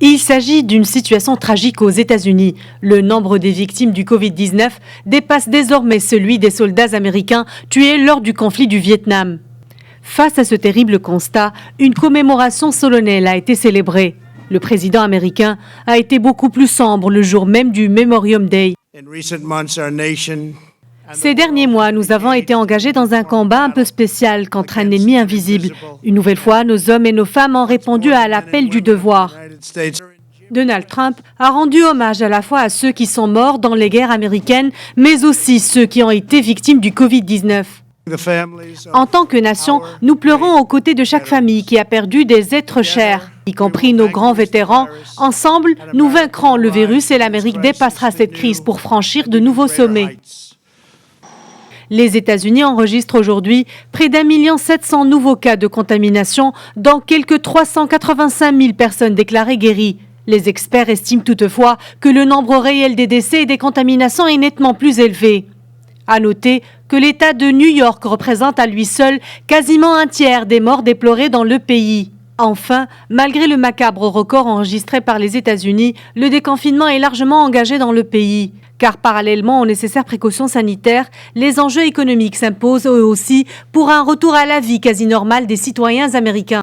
Il s'agit d'une situation tragique aux États-Unis. Le nombre des victimes du Covid-19 dépasse désormais celui des soldats américains tués lors du conflit du Vietnam. Face à ce terrible constat, une commémoration solennelle a été célébrée. Le président américain a été beaucoup plus sombre le jour même du Memorial Day. Ces derniers mois, nous avons été engagés dans un combat un peu spécial contre un ennemi invisible. Une nouvelle fois, nos hommes et nos femmes ont répondu à l'appel du devoir. Donald Trump a rendu hommage à la fois à ceux qui sont morts dans les guerres américaines, mais aussi ceux qui ont été victimes du Covid-19. En tant que nation, nous pleurons aux côtés de chaque famille qui a perdu des êtres chers, y compris nos grands vétérans. Ensemble, nous vaincrons le virus et l'Amérique dépassera cette crise pour franchir de nouveaux sommets. Les États-Unis enregistrent aujourd'hui près d'1,7 million nouveaux cas de contamination, dont quelques 385 000 personnes déclarées guéries. Les experts estiment toutefois que le nombre réel des décès et des contaminations est nettement plus élevé. À noter que l'État de New York représente à lui seul quasiment un tiers des morts déplorés dans le pays. Enfin, malgré le macabre record enregistré par les États-Unis, le déconfinement est largement engagé dans le pays. Car parallèlement aux nécessaires précautions sanitaires, les enjeux économiques s'imposent eux aussi pour un retour à la vie quasi normale des citoyens américains.